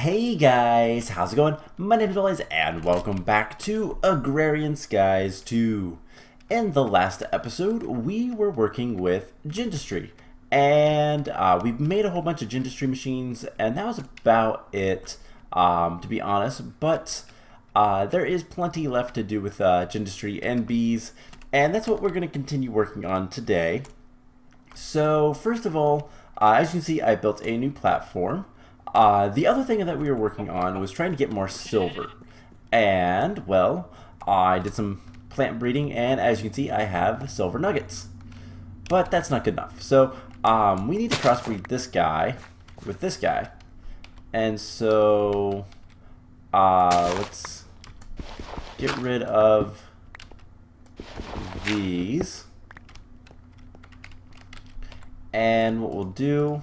Hey guys, how's it going? My name is Elias and welcome back to Agrarian Skies 2. In the last episode, we were working with Gendustry and we made a whole bunch of Gendustry machines and that was about it, to be honest, but there is plenty left to do with Gendustry and bees, and that's what we're going to continue working on today. So first of all, as you can see, I built a new platform. The other thing that we were working on was trying to get more silver. And, well, I did some plant breeding, and as you can see, I have silver nuggets. But that's not good enough. So, we need to crossbreed this guy with this guy. And so, let's get rid of these. And what we'll do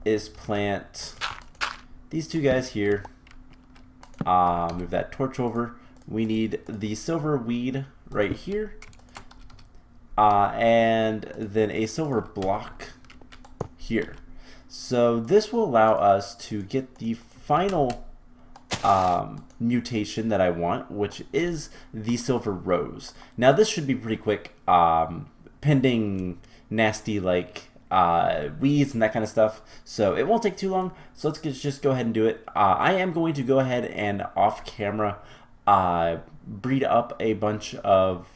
is plant these two guys here. Move that torch over. We need the silver weed right here, and then a silver block here. So this will allow us to get the final mutation that I want, which is the silver rose. Now this should be pretty quick, pending nasty weeds and that kind of stuff, so it won't take too long. So let's just go ahead and do it. I am going to go ahead and off camera breed up a bunch of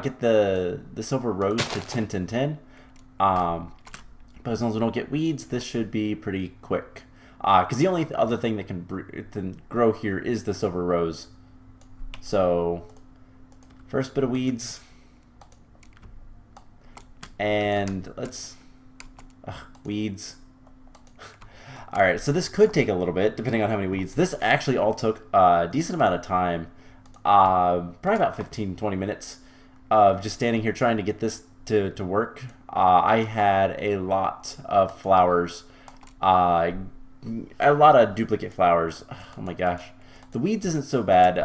get the silver rose to 10 10 10, but as long as we don't get weeds, this should be pretty quick, because the only other thing that can grow here is the silver rose. So first bit of weeds, and let's weeds. Alright, so this could take a little bit, depending on how many weeds. This actually all took a decent amount of time, probably about 15-20 minutes of just standing here trying to get this to work. I had a lot of flowers, a lot of duplicate flowers. Oh my gosh. The weeds isn't so bad.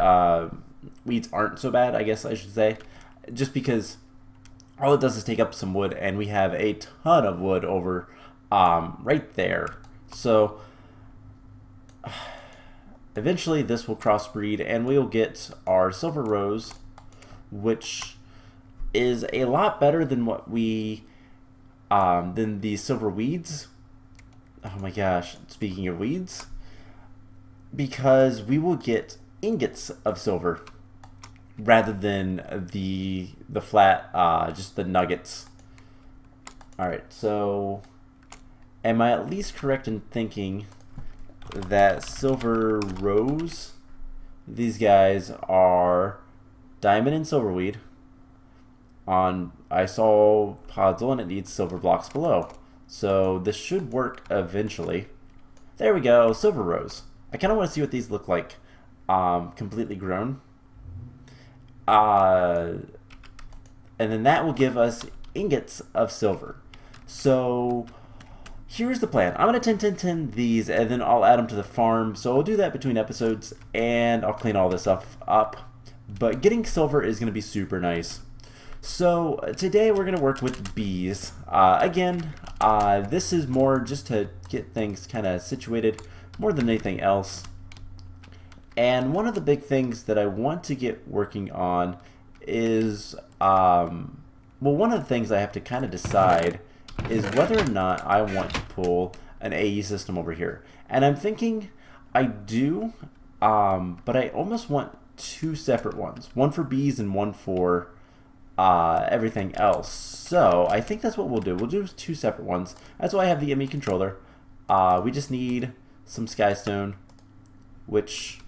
Weeds aren't so bad, I guess I should say, just because all it does is take up some wood, and we have a ton of wood over right there. So eventually this will crossbreed and we'll get our silver rose, which is a lot better than what we than the silver weeds. Oh my gosh, speaking of weeds, because we will get ingots of silver rather than the flat, just the nuggets. Alright, so am I at least correct in thinking that silver rose, these guys are diamond and silver weed on, I saw Podzol, and it needs silver blocks below. So this should work eventually. There we go, silver rose. I kind of want to see what these look like completely grown. And then that will give us ingots of silver. So here's the plan. I'm going to 10 these, and then I'll add them to the farm. So I'll do that between episodes, and I'll clean all this stuff up. But getting silver is going to be super nice. So today we're going to work with bees. Again, this is more just to get things kind of situated more than anything else. And one of the big things that I want to get working on is, well, one of the things I have to kind of decide is whether or not I want to pull an AE system over here. And I'm thinking I do, but I almost want two separate ones. One for bees and one for everything else. So I think that's what we'll do. We'll do two separate ones. That's why I have the ME controller. We just need some skystone, which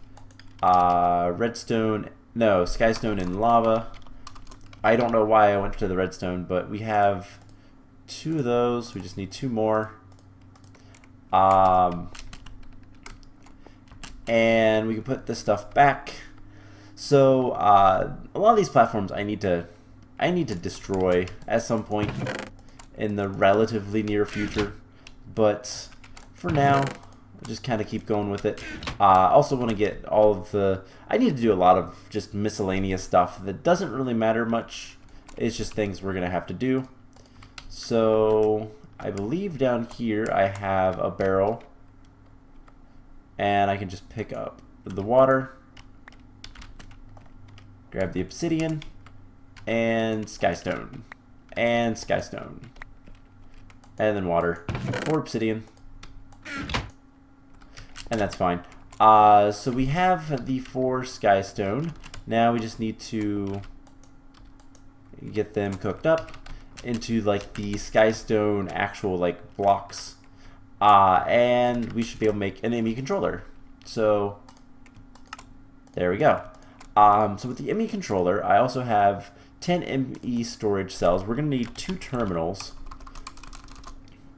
redstone, no, skystone and lava. I don't know why I went to the redstone, but we have two of those. We just need two more. And we can put this stuff back. So a lot of these platforms I need to destroy at some point in the relatively near future, but for now just kind of keep going with it. I also want to get all of the, I need to do a lot of just miscellaneous stuff that doesn't really matter much. It's just things we're gonna have to do. So I believe down here I have a barrel And I can just pick up the water, grab the obsidian, and skystone, and skystone, and then water, 4 obsidian, and that's fine. So we have the 4 skystone. Now we just need to get them cooked up into like the skystone actual like blocks, and we should be able to make an ME controller. So there we go. So with the ME controller, I also have 10 ME storage cells. We're going to need 2 terminals.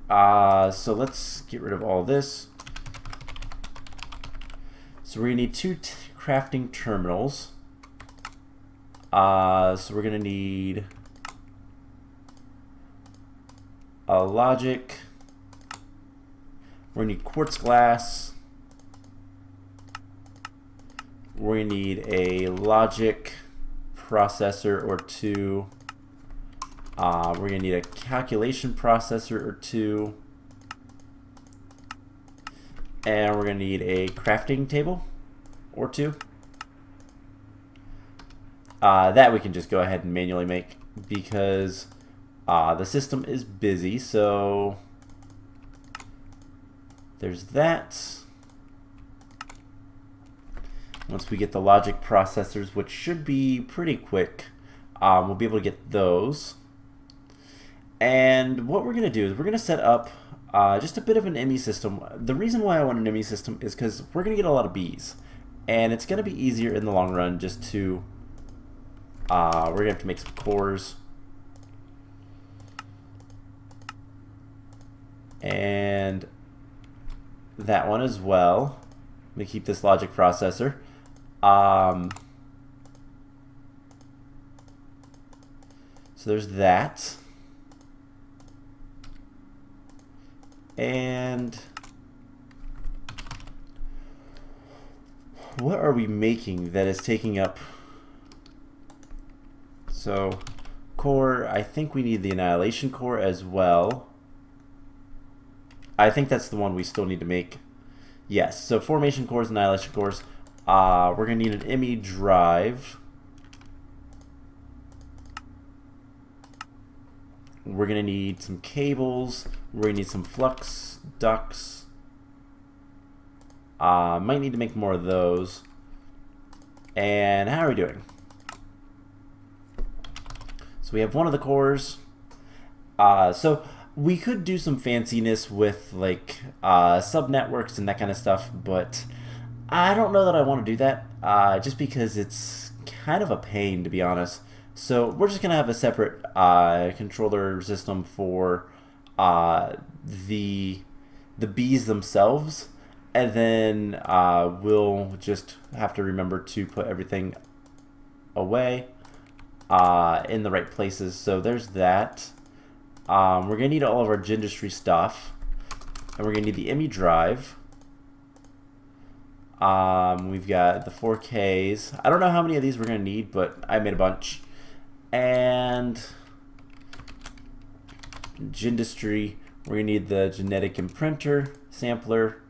So let's get rid of all this. So we're going to need 2 crafting terminals. So we're going to need a logic. We're going to need quartz glass. We're going to need a logic processor or 2. We're going to need a calculation processor or 2. And we're going to need a crafting table or 2. That we can just go ahead and manually make because the system is busy. So there's that. Once we get the logic processors, which should be pretty quick, we'll be able to get those. And what we're going to do is we're going to set up just a bit of an ME system. The reason why I want an ME system is because we're going to get a lot of bees. And it's going to be easier in the long run just to... we're going to have to make some cores. And that one as well. Let me keep this logic processor. So there's that. And what are we making that is taking up? So core, I think we need the annihilation core as well. I think that's the one we still need to make. Yes, so formation cores, annihilation cores. We're going to need an ME drive. We're going to need some cables. We're going to need some flux ducts. Might need to make more of those. And how are we doing? So we have one of the cores. So we could do some fanciness with like sub networks and that kind of stuff, but I don't know that I want to do that just because it's kind of a pain, to be honest. So we're just gonna have a separate controller system for the bees themselves, and then we'll just have to remember to put everything away in the right places. So there's that. We're gonna need all of our Gendustry stuff, and we're gonna need the ME drive. We've got the 4Ks. I don't know how many of these we're gonna need, but I made a bunch. And Gendustry, we're gonna need the genetic imprinter, sampler,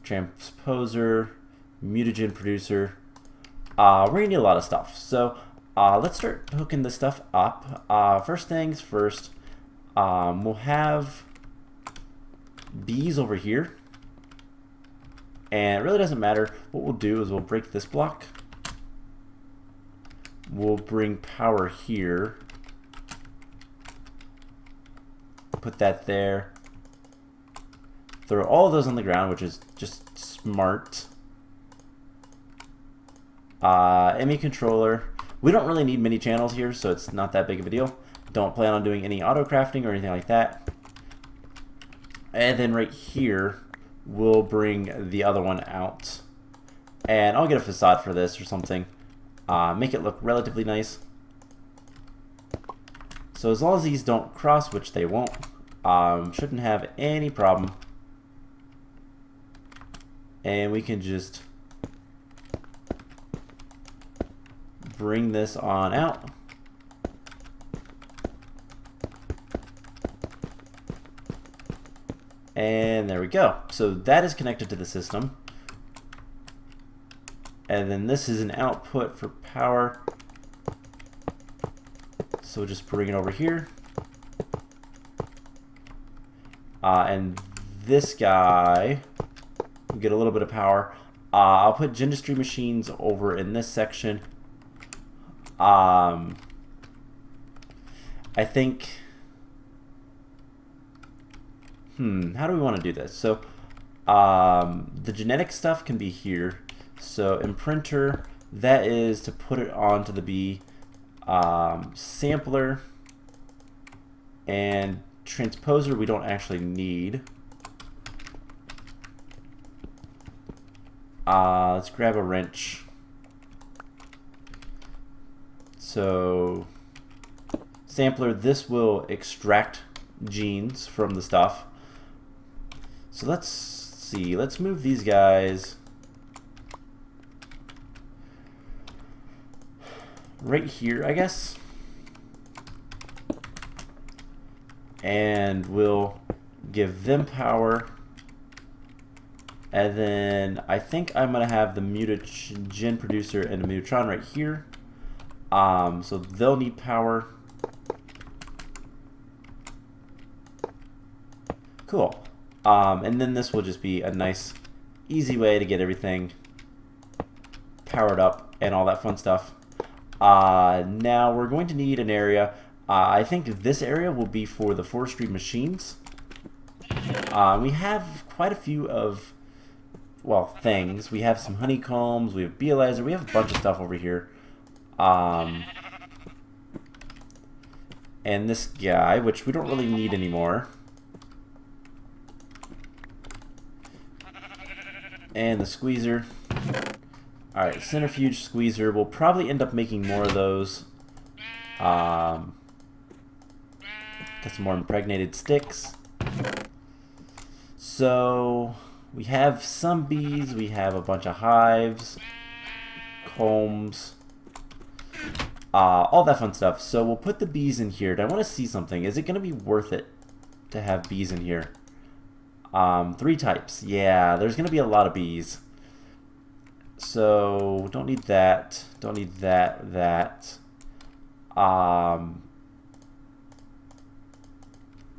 transposer, mutagen producer. We're gonna need a lot of stuff. So let's start hooking this stuff up. First things first, we'll have bees over here. And it really doesn't matter. What we'll do is we'll break this block. We'll bring power here. Put that there. Throw all of those on the ground, which is just smart. ME controller. We don't really need many channels here, so it's not that big of a deal. Don't plan on doing any auto crafting or anything like that. And then right here, we'll bring the other one out. And I'll get a facade for this or something. Make it look relatively nice. So as long as these don't cross, which they won't, shouldn't have any problem. And we can just bring this on out. And there we go. So that is connected to the system. And then this is an output for power. So we'll just bring it over here. And this guy will get a little bit of power. I'll put Gendustry machines over in this section. I think, how do we want to do this? So the genetic stuff can be here. So imprinter, that is to put it onto the bee. Sampler and transposer we don't actually need. Let's grab a wrench. So sampler, this will extract genes from the stuff. So let's see, let's move these guys right here, I guess. And we'll give them power. And then I think I'm going to have the mutagen producer and the mutatron right here. So they'll need power. Cool. And then this will just be a nice, easy way to get everything powered up and all that fun stuff. Now we're going to need an area. I think this area will be for the forestry machines. We have quite a few of, well, things. We have some honeycombs, we have beelizer, we have a bunch of stuff over here. And this guy, which we don't really need anymore. And the squeezer. Alright, centrifuge, squeezer. We'll probably end up making more of those. Got some more impregnated sticks. So we have some bees, we have a bunch of hives, combs, all that fun stuff. So we'll put the bees in here. I want to see something. Is it going to be worth it to have bees in here? 3 types. Yeah, there's going to be a lot of bees. So don't need that. Don't need that.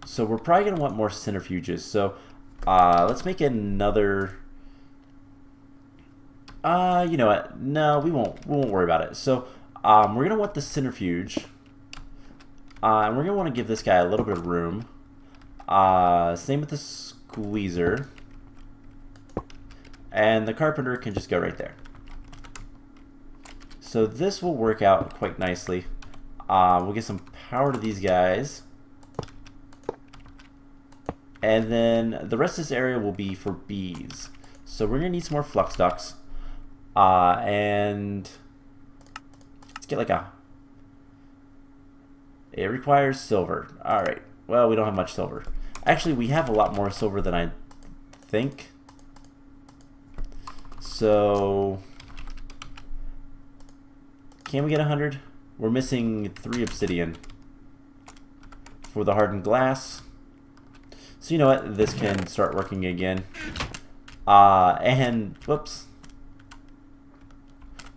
So we're probably going to want more centrifuges. So let's make another. You know what? No, we won't worry about it. So we're going to want the centrifuge. And we're going to want to give this guy a little bit of room. Same with the squeezer. And the carpenter can just go right there. So this will work out quite nicely. We'll get some power to these guys. And then the rest of this area will be for bees. So we're going to need some more flux ducts. And let's get like a... It requires silver. Alright. Well, we don't have much silver. Actually, we have a lot more silver than I think. So... Can we get 100? We're missing 3 obsidian for the hardened glass. So you know what? This can start working again. And, whoops.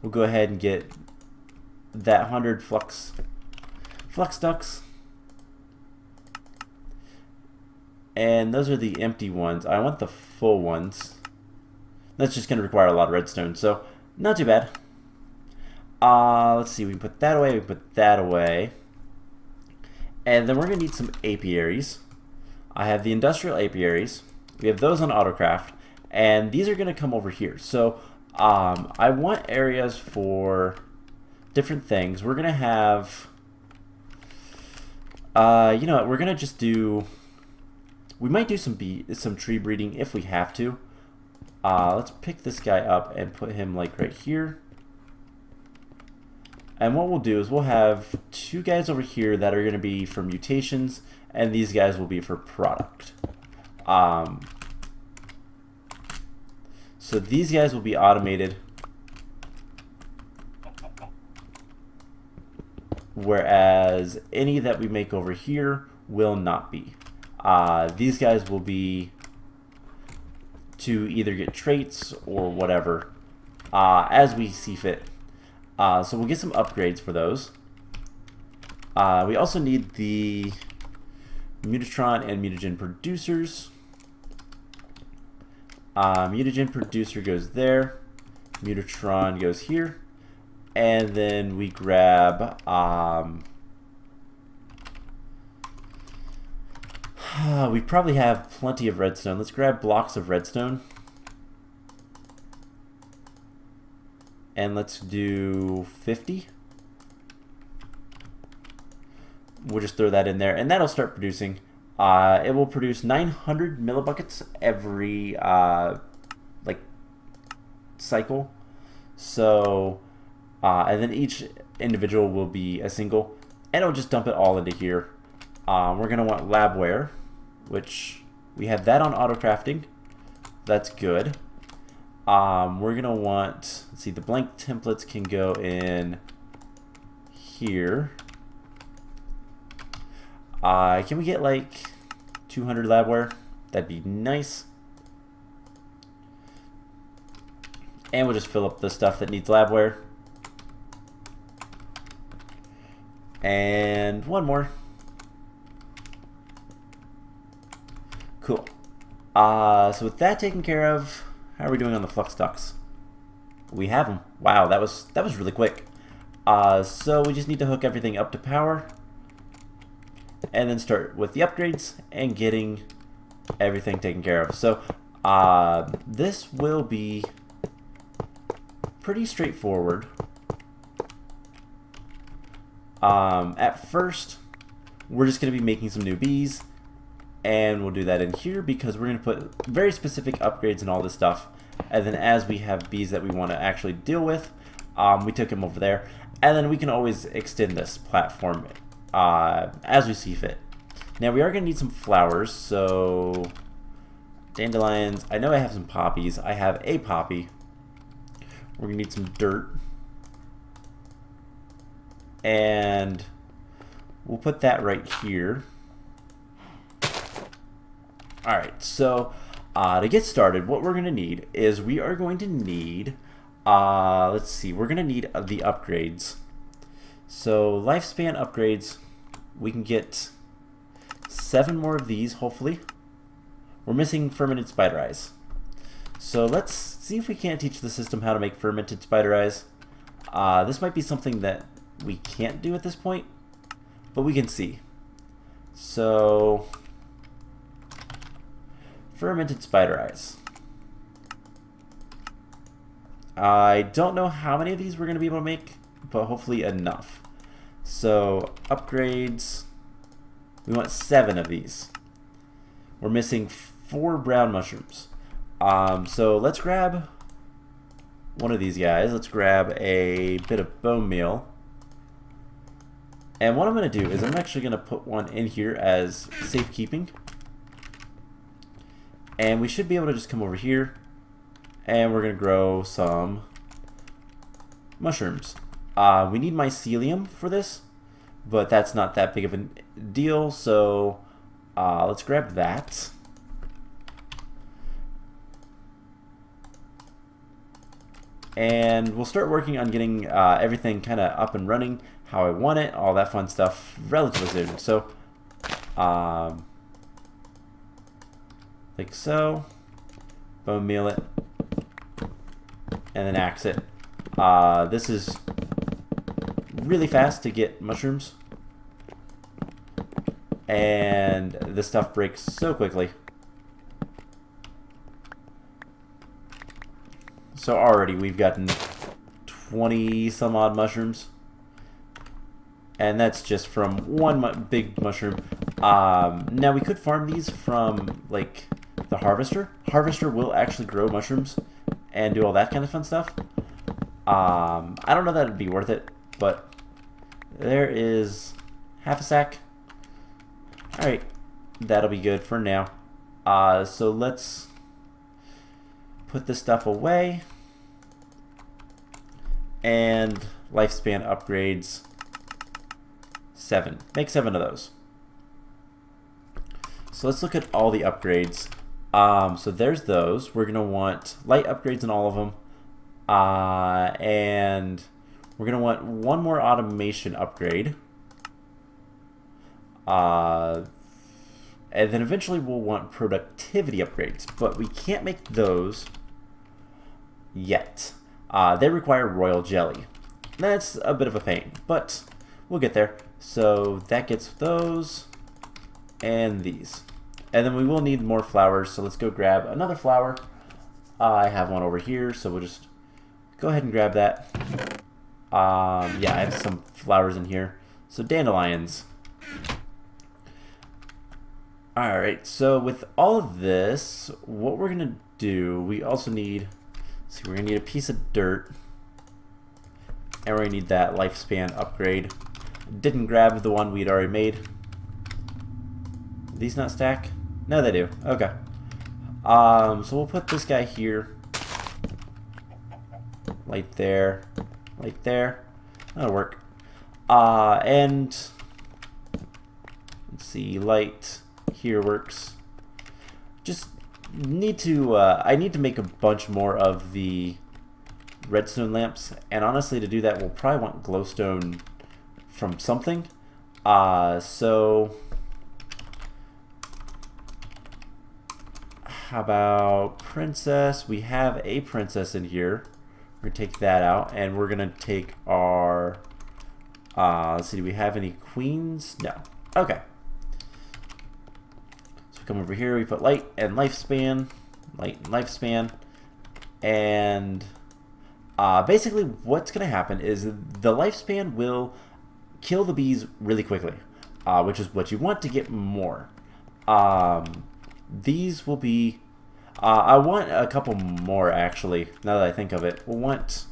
We'll go ahead and get that 100 flux ducts. And those are the empty ones. I want the full ones. That's just going to require a lot of redstone, so not too bad. Let's see, we can put that away, we can put that away. And then we're going to need some apiaries. I have the industrial apiaries. We have those on autocraft. And these are going to come over here. So I want areas for different things. We're going to have... you know what, we're going to just do... We might do some tree breeding if we have to. Let's pick this guy up and put him like right here. And what we'll do is we'll have 2 guys over here that are going to be for mutations, and these guys will be for product. So these guys will be automated, whereas any that we make over here will not be. These guys will be to either get traits or whatever. as we see fit. So we'll get some upgrades for those. We also need the mutatron and mutagen producers. Mutagen producer goes there. Mutatron goes here. And then we grab we probably have plenty of redstone. Let's grab blocks of redstone. And let's do 50. We'll just throw that in there, and that'll start producing. It will produce 900 millibuckets every like cycle. So, and then each individual will be a single, and it'll just dump it all into here. We're gonna want labware, which we have that on auto crafting. That's good. We're gonna want, let's see, the blank templates can go in here. Can we get like 200 labware? That'd be nice. And we'll just fill up the stuff that needs labware. And one more. Cool. So with that taken care of, how are we doing on the flux ducts? We have them. Wow, that was really quick. So we just need to hook everything up to power, and then start with the upgrades and getting everything taken care of. So this will be pretty straightforward. At first, we're just going to be making some new bees, and we'll do that in here because we're going to put very specific upgrades and all this stuff. And then as we have bees that we want to actually deal with, we took them over there. And then we can always extend this platform as we see fit. Now we are going to need some flowers, so dandelions. I know I have some poppies. I have a poppy. We're going to need some dirt. And we'll put that right here. Alright, so to get started, what we're going to need is we are going to need, let's see, we're going to need the upgrades. So lifespan upgrades, we can get 7 more of these, hopefully. We're missing fermented spider eyes. So let's see if we can't teach the system how to make fermented spider eyes. This might be something that we can't do at this point, but we can see. So, fermented spider eyes. I don't know how many of these we're going to be able to make, but hopefully enough. So, upgrades. We want 7 of these. We're missing 4 brown mushrooms. So let's grab one of these guys. Let's grab a bit of bone meal. And what I'm going to do is I'm actually going to put one in here as safekeeping. And we should be able to just come over here, and we're going to grow some mushrooms. We need mycelium for this, but that's not that big of a deal, so let's grab that. And we'll start working on getting everything kind of up and running how I want it, all that fun stuff relatively soon. So, like so, bone meal it, and then axe it. This is really fast to get mushrooms, and this stuff breaks so quickly. So already we've gotten 20 some odd mushrooms, and that's just from one big mushroom. Now we could farm these from like the harvester. Harvester will actually grow mushrooms and do all that kind of fun stuff. I don't know that it'd be worth it, but there is half a sack. Alright, that'll be good for now. So let's put this stuff away. And lifespan upgrades, 7. Make 7 of those. So let's look at all the upgrades. So there's those. We're going to want light upgrades in all of them. And we're going to want one more automation upgrade. And then eventually we'll want productivity upgrades, but we can't make those yet. They require royal jelly. That's a bit of a pain, but we'll get there. So that gets those and these. And then we will need more flowers, so let's go grab another flower. I have one over here, so we'll just go ahead and grab that. Yeah, I have some flowers in here. So dandelions. Alright, so with all of this, what we're going to do, we also need, see, we're going to need a piece of dirt. And we're going to need that lifespan upgrade. Didn't grab the one we'd already made. These not stack? No, they do. Okay. So we'll put this guy here. Right there. Right there. That'll work. And let's see, light here works. Just need to, I need to make a bunch more of the redstone lamps, and honestly to do that we'll probably want glowstone from something. So how about princess? We have a princess in here. We're gonna take that out, and we're gonna take our let's see, do we have any queens? No. Okay. So we come over here, we put light and lifespan, and basically what's gonna happen is the lifespan will kill the bees really quickly, which is what you want to get more. These will be, I want a couple more actually, now that I think of it. We'll want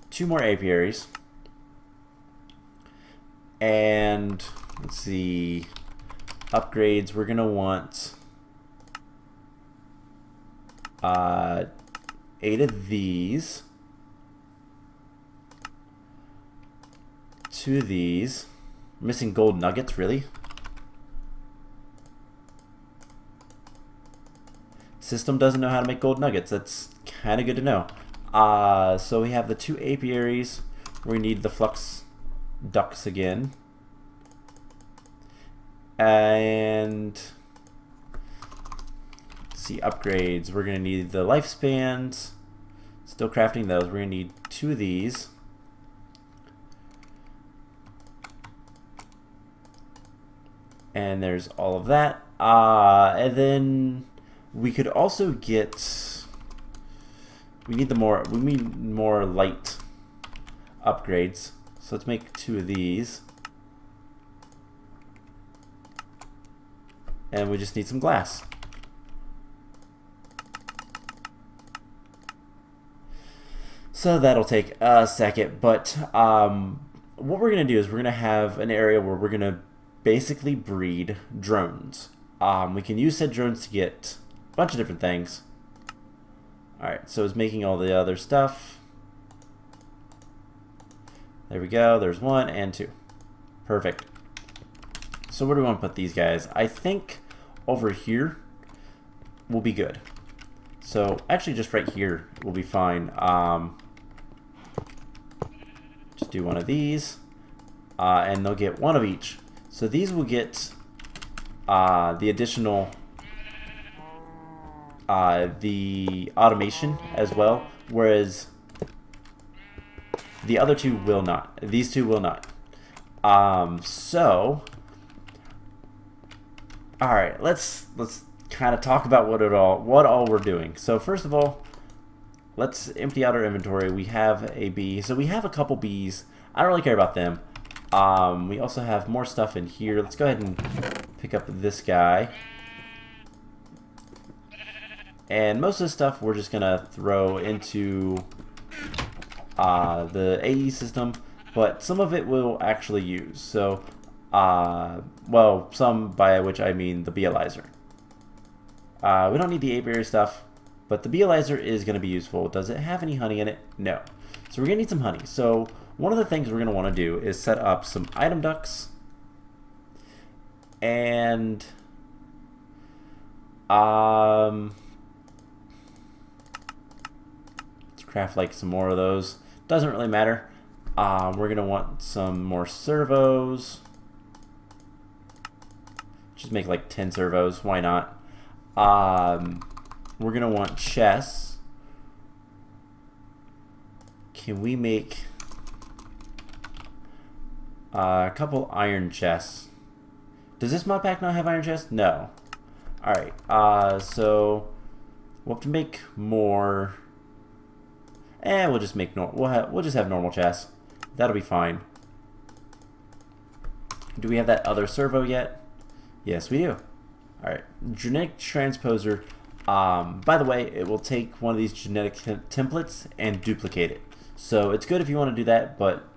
2 more apiaries. And let's see, upgrades, we're gonna want 8 of these, 2 of these. Missing gold nuggets, really? System doesn't know how to make gold nuggets. That's kind of good to know. So we have the 2 apiaries. We need the flux ducts again. And let's see, upgrades. We're going to need the lifespans. Still crafting those. We're going to need 2 of these. And there's all of that. And then we could also get, we need more light upgrades. So let's make 2 of these. And we just need some glass. So that'll take a second, but what we're going to do is we're going to have an area where we're going to basically breed drones. We can use said drones to get a bunch of different things. Alright, so it's making all the other stuff. There we go, there's 1 and 2. Perfect. So where do we want to put these guys? I think over here will be good. So actually just right here will be fine. Just do 1 of these, and they'll get 1 of each. So these will get the additional, the automation as well, whereas the other 2 will not. These 2 will not. So, all right, let's kind of talk about what all we're doing. So first of all, let's empty out our inventory. We have a bee, so we have a couple bees. I don't really care about them. We also have more stuff in here. Let's go ahead and pick up this guy. And most of the stuff we're just gonna throw into the AE system, but some of it we'll actually use. So, well, some, by which I mean the Beealyzer. We don't need the apiary stuff, but the Beealyzer is going to be useful. Does it have any honey in it? No. So we're going to need some honey. So one of the things we're going to want to do is set up some item ducts, and craft like some more of those. Doesn't really matter. We're gonna want some more servos. Just make like 10 servos. Why not? We're gonna want chests. Can we make a couple iron chests? Does this mod pack not have iron chests? No. Alright, so we'll have to make more. We'll just make we'll just have normal chests. That'll be fine. Do we have that other servo yet? Yes, we do. Alright, genetic transposer. By the way, it will take one of these genetic templates and duplicate it. So it's good if you want to do that, but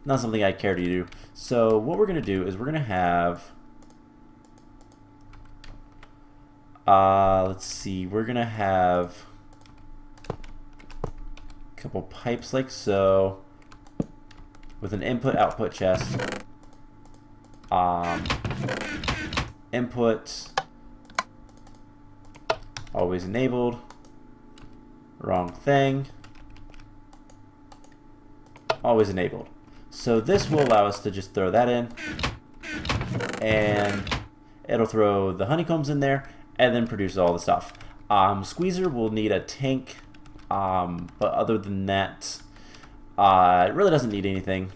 not something I care to do. So what we're going to do is we're going to have, let's see, we're going to have a couple pipes like so, with an input-output chest. Input, always enabled, wrong thing, always enabled. So this will allow us to just throw that in, and it'll throw the honeycombs in there and then produce all the stuff. Squeezer will need a tank, but other than that, it really doesn't need anything.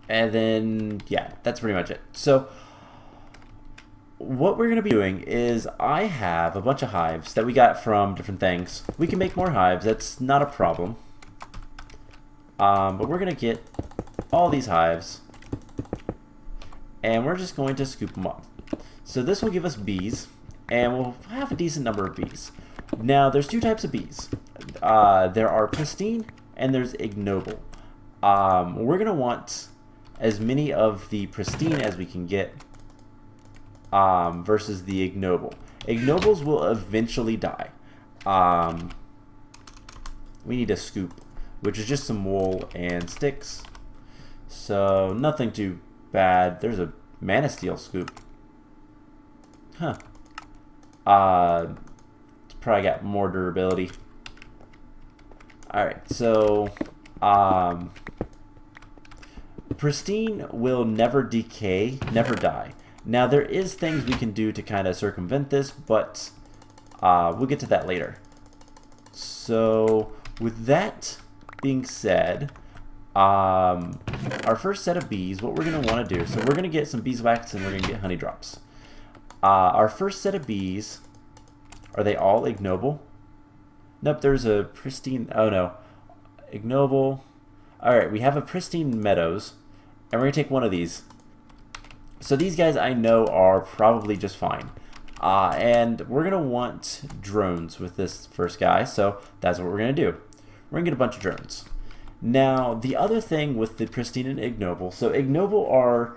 And then, yeah, that's pretty much it. So what we're going to be doing is I have a bunch of hives that we got from different things. We can make more hives. That's not a problem. But we're going to get all these hives, and we're just going to scoop them up. So this will give us bees, and we'll have a decent number of bees. Now, there's two types of bees. There are pristine, and there's ignoble. We're going to want as many of the pristine as we can get versus the ignoble. Ignobles will eventually die. We need a scoop, which is just some wool and sticks. So nothing too bad. There's a mana steel scoop. Huh. It's probably got more durability. Alright, so pristine will never decay, never die. Now there is things we can do to kind of circumvent this, but we'll get to that later. So with that being said, our first set of bees, what we're going to want to do, so we're going to get some beeswax and we're going to get honey drops. Our first set of bees, are they all ignoble? Nope, there's a pristine, oh no, ignoble. Alright, we have a pristine meadows, and we're going to take one of these. So these guys I know are probably just fine. And we're going to want drones with this first guy, so that's what we're going to do. We're going to get a bunch of drones. Now, the other thing with the pristine and ignoble, so ignoble are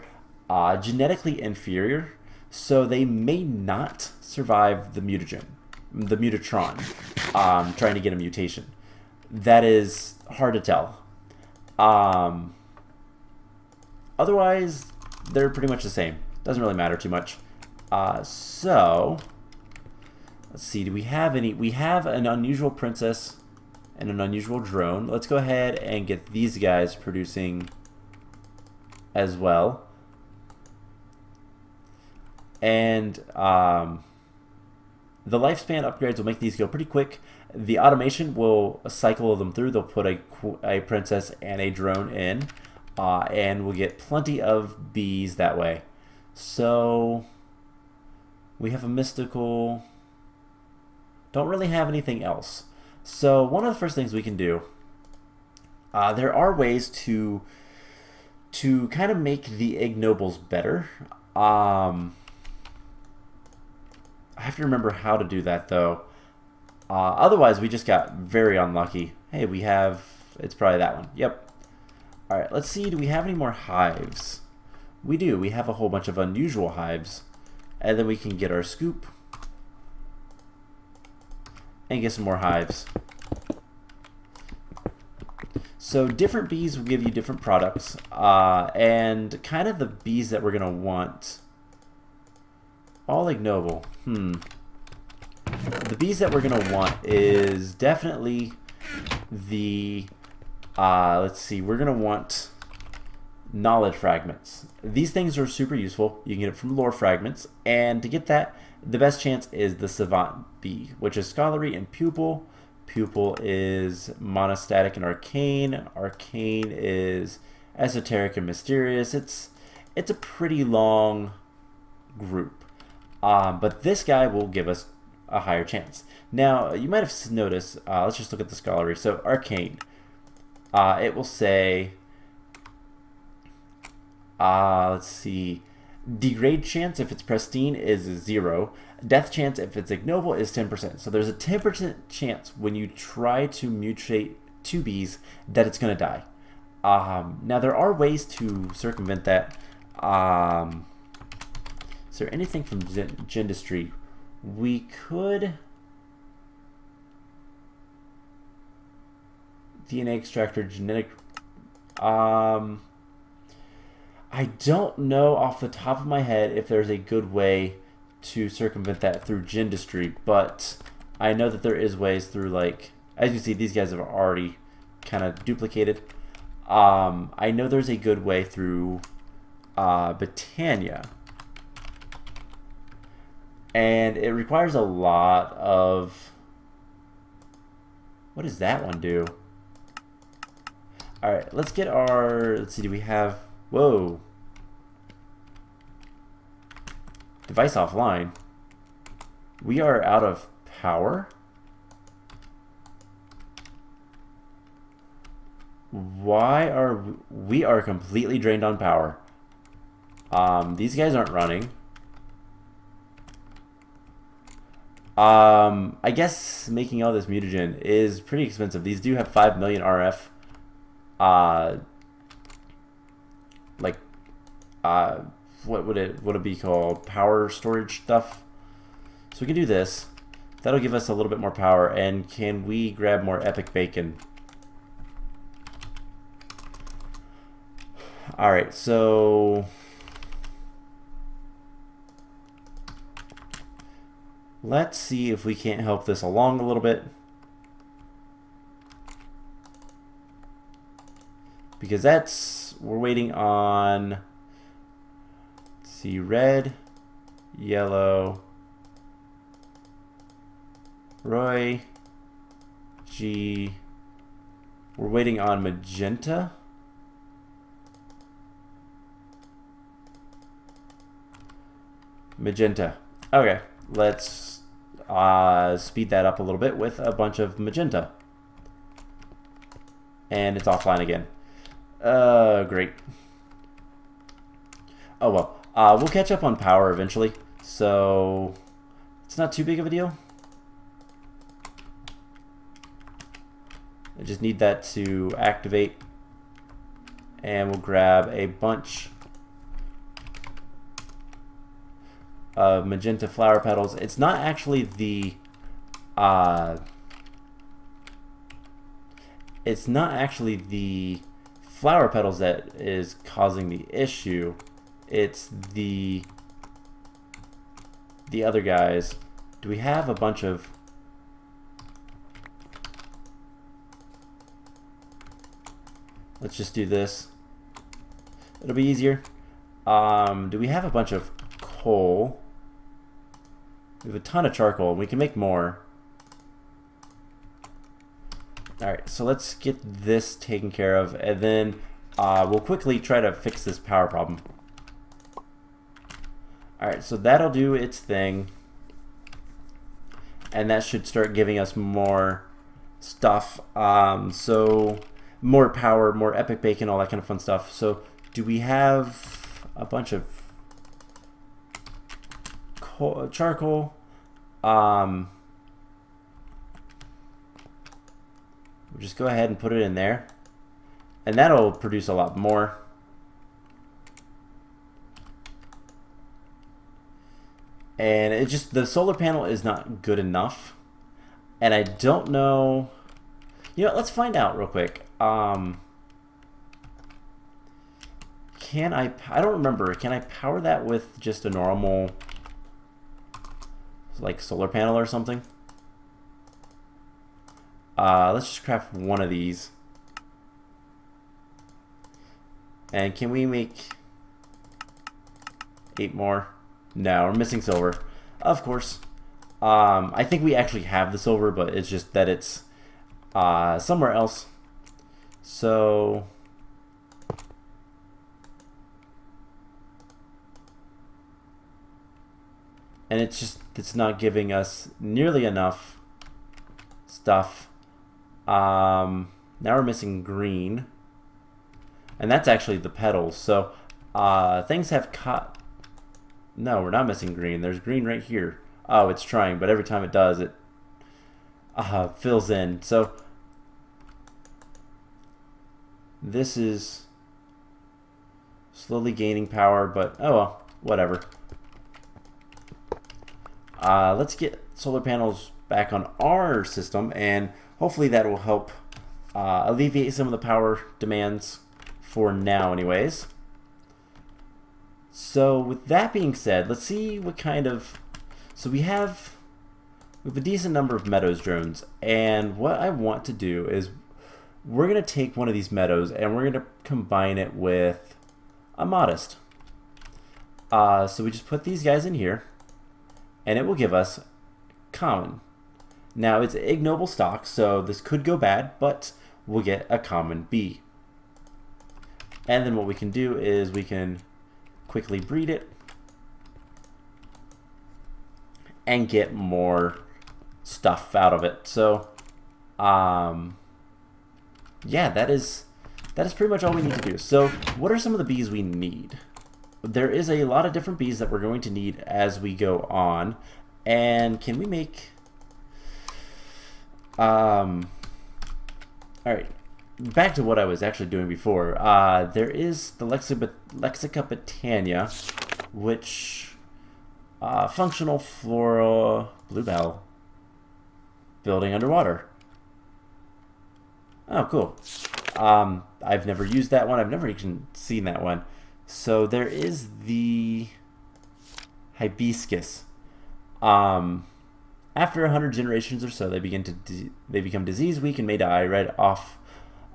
genetically inferior, so they may not survive the mutagen, the mutatron, trying to get a mutation. That is hard to tell. Otherwise, they're pretty much the same. Doesn't really matter too much. So, let's see, do we have any? We have an unusual princess and an unusual drone. Let's go ahead and get these guys producing as well. And the lifespan upgrades will make these go pretty quick. The automation will cycle them through. They'll put a princess and a drone in, and we'll get plenty of bees that way. So we have a mystical. Don't really have anything else. So one of the first things we can do, there are ways to kind of make the ignobles better. I have to remember how to do that though. Otherwise, we just got very unlucky. Hey, we have, it's probably that one. Yep. All right, let's see. Do we have any more hives? We do. We have a whole bunch of unusual hives. And then we can get our scoop and get some more hives. So different bees will give you different products, and kind of the bees that we're going to want. All ignoble. the bees that we're going to want is definitely the, let's see, we're going to want knowledge fragments. These things are super useful. You can get it from lore fragments, and to get that, the best chance is the savant bee, which is scholarly and pupil. Pupil is monostatic and arcane. Arcane is esoteric and mysterious. It's a pretty long group, but this guy will give us a higher chance. Now, you might have noticed, let's just look at the scholarly. So arcane, it will say, let's see, degrade chance if it's pristine is 0. Death chance if it's ignoble is 10%. So there's a 10% chance when you try to mutate 2 bees that it's going to die. Now there are ways to circumvent that. Is there anything from Gendustry? We could DNA extractor, genetic. I don't know off the top of my head if there's a good way to circumvent that through Gendustry, but I know that there is ways through, like, as you can see, these guys have already kind of duplicated. I know there's a good way through Britannia, and it requires a lot of, what does that one do? Alright, let's get our, let's see, do we have, whoa, device offline. We are out of power. Why are we are completely drained on power? These guys aren't running. I guess making all this mutagen is pretty expensive. These do have 5 million RF. What would it be called? Power storage stuff. So we can do this. That'll give us a little bit more power. And can we grab more epic bacon? Alright, so let's see if we can't help this along a little bit. Because we're waiting on, let's see, red, yellow, Roy, G, we're waiting on magenta. Magenta. Okay, let's speed that up a little bit with a bunch of magenta. And it's offline again. Great. Oh well. We'll catch up on power eventually, so it's not too big of a deal. I just need that to activate, and we'll grab a bunch of magenta flower petals. It's not actually the flower petals that is causing the issue. It's the other guys. Do we have a bunch of, let's just do this. It'll be easier. Do we have a bunch of coal? We have a ton of charcoal, and we can make more. Alright, so let's get this taken care of, and then we'll quickly try to fix this power problem. Alright, so that'll do its thing. And that should start giving us more stuff. So more power, more epic bacon, all that kind of fun stuff. So do we have a bunch of charcoal? We'll just go ahead and put it in there, and that'll produce a lot more. And it just, the solar panel is not good enough, and I don't know, you know, let's find out real quick. Can I don't remember, can I power that with just a normal, like, solar panel or something? Let's just craft one of these. And can we make 8 more? No, we're missing silver. Of course. I think we actually have the silver, but it's just that it's somewhere else. So and it's not giving us nearly enough stuff. Now we're missing green, and that's actually the petals. So things have caught. No, we're not missing green. There's green right here. Oh, it's trying, but every time it does, it fills in. So this is slowly gaining power, but oh well, whatever. Let's get solar panels back on our system, and hopefully that will help alleviate some of the power demands for now anyways. So with that being said, let's see what kind of... So we have a decent number of meadows drones, and what I want to do is we're going to take one of these meadows and we're going to combine it with a modest. So we just put these guys in here, and it will give us common. Now it's ignoble stock, so this could go bad, but we'll get a common bee. And then what we can do is we can quickly breed it and get more stuff out of it. So yeah, that is pretty much all we need to do. So what are some of the bees we need? There is a lot of different bees that we're going to need as we go on. And can we make all right, back to what I was actually doing before. There is the Lexica Botania, which functional flora bluebell building underwater. Oh, cool. I've never used that one. I've never even seen that one. So there is the hibiscus. After 100 generations or so, they become disease weak and may die right off.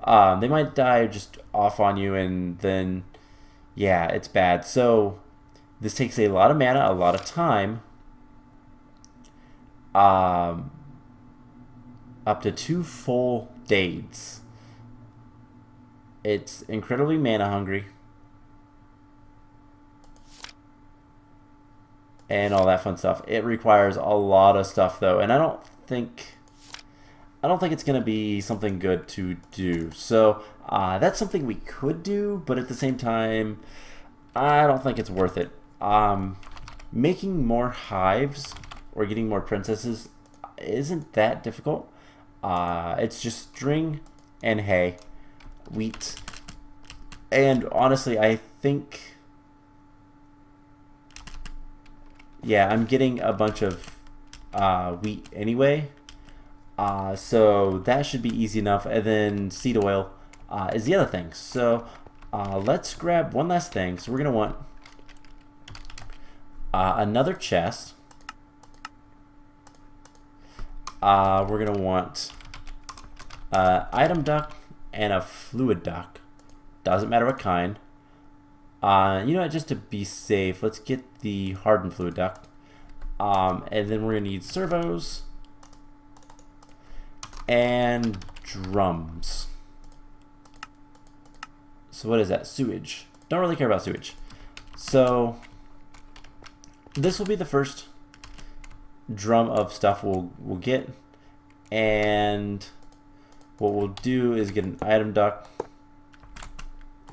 They might die just off on you, and then yeah, it's bad. So this takes a lot of mana, a lot of time. Up to 2 full days. It's incredibly mana hungry. And all that fun stuff. It requires a lot of stuff though, and I don't think it's gonna be something good to do. So that's something we could do, but at the same time, I don't think it's worth it. Making more hives or getting more princesses isn't that difficult. It's just string and hay, wheat, and honestly, I think. Yeah, I'm getting a bunch of wheat anyway, so that should be easy enough. And then seed oil is the other thing. So let's grab one last thing. So we're going to want another chest. We're going to want item duct and a fluid duct. Doesn't matter what kind. You know what, just to be safe, let's get the hardened fluid duct. And then we're going to need servos and drums. So what is that? Sewage. Don't really care about sewage. So this will be the first drum of stuff we'll get. And what we'll do is get an item duct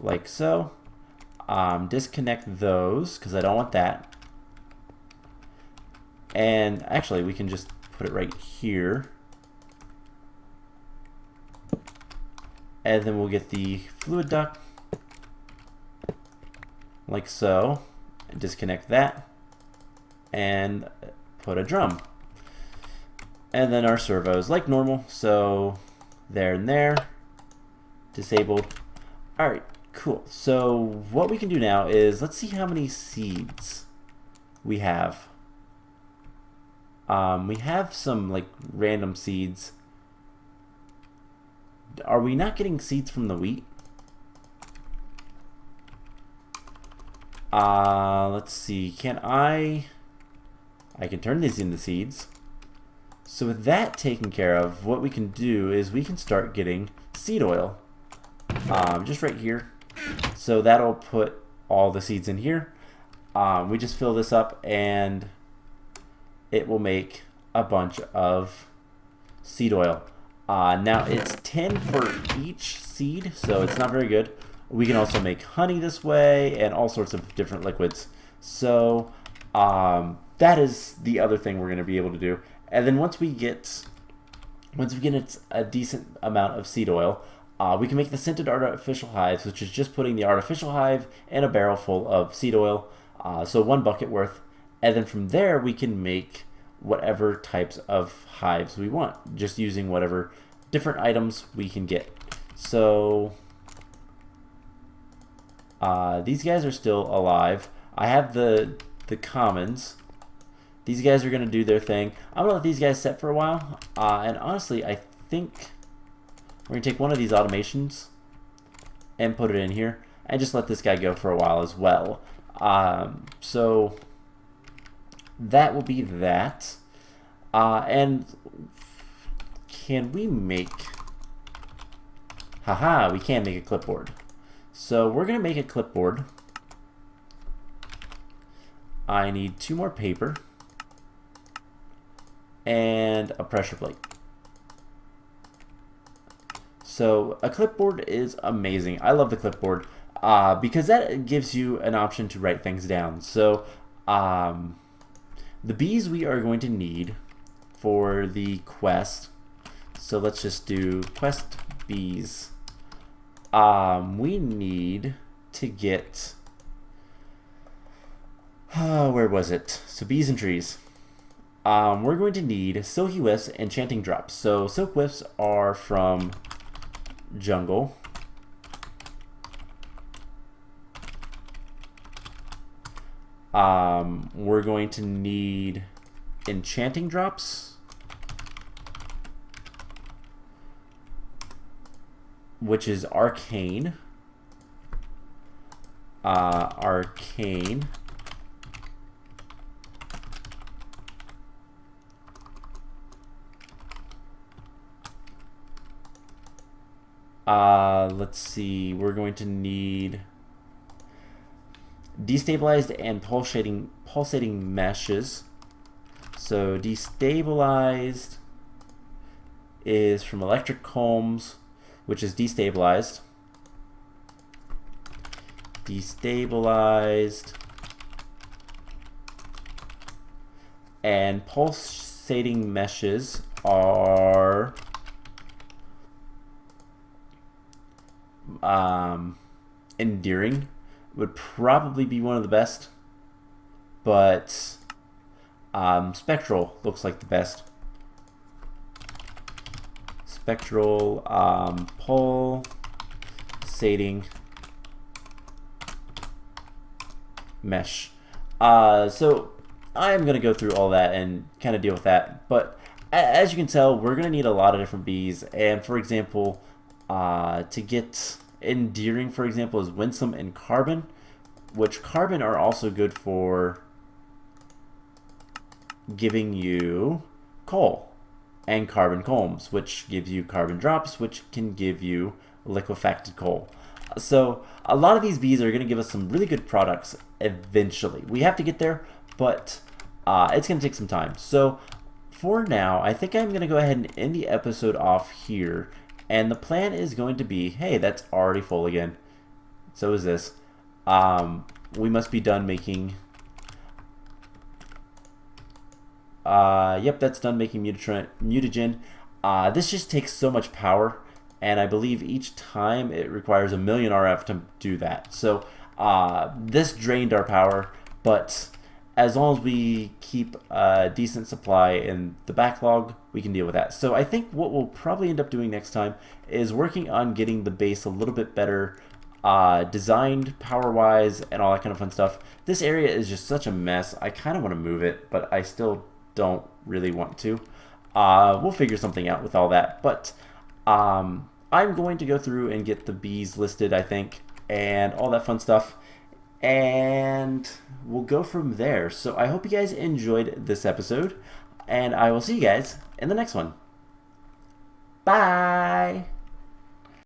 like so. Disconnect those because I don't want that. And actually, we can just put it right here. And then we'll get the fluid duct like so. Disconnect that and put a drum. And then our servos like normal. So there and there. Disabled. Alright. Cool. So what we can do now is let's see how many seeds we have. We have some like random seeds. are we not getting seeds from the wheat? Let's see. I can turn these into seeds. So with that taken care of, what we can do is we can start getting seed oil. Just right here. So that'll put all the seeds in here. We just fill this up and it will make a bunch of seed oil. Now it's 10 for each seed, so it's not very good. We can also make honey this way and all sorts of different liquids. So that is the other thing we're going to be able to do. And then once we get a decent amount of seed oil, we can make the scented artificial hives, which is just putting the artificial hive in a barrel full of seed oil, so 1 bucket worth. And then from there we can make whatever types of hives we want, just using whatever different items we can get. So these guys are still alive. I have the commons. These guys are going to do their thing. I'm going to let these guys set for a while. And honestly, I think we're going to take one of these automations and put it in here and just let this guy go for a while as well. So that will be that. And can we make... Haha, we can make a clipboard. So we're going to make a clipboard. I need 2 more paper and a pressure plate. So a clipboard is amazing. I love the clipboard because that gives you an option to write things down. So the bees we are going to need for the quest. So let's just do quest bees. We need to get... where was it? So bees and trees. We're going to need silky whiffs and enchanting drops. So silk whiffs are from jungle. We're going to need enchanting drops, which is arcane. Arcane. Let's see, we're going to need destabilized and pulsating meshes. So destabilized is from electric combs, which is destabilized. Destabilized. And pulsating meshes are endearing. Would probably be one of the best, but spectral looks like the best. Spectral, pulsating mesh. So I am going to go through all that and kind of deal with that, but as you can tell, we're going to need a lot of different bees. And for example, to get endearing, for example, is winsome and carbon, which carbon are also good for giving you coal, and carbon combs, which gives you carbon drops, which can give you liquefacted coal. So a lot of these bees are going to give us some really good products eventually. We have to get there, but it's going to take some time. So for now, I think I'm going to go ahead and end the episode off here. And the plan is going to be, hey, that's already full again. So is this. We must be done making... yep, that's done making mutagen. This just takes so much power, and I believe each time it requires 1,000,000 RF to do that. So this drained our power, but as long as we keep a decent supply in the backlog, we can deal with that. So I think what we'll probably end up doing next time is working on getting the base a little bit better designed power-wise and all that kind of fun stuff. This area is just such a mess. I kind of want to move it, but I still don't really want to. We'll figure something out with all that. But I'm going to go through and get the bees listed, I think, and all that fun stuff, and we'll go from there. So I hope you guys enjoyed this episode, and I will see you guys in the next one. Bye!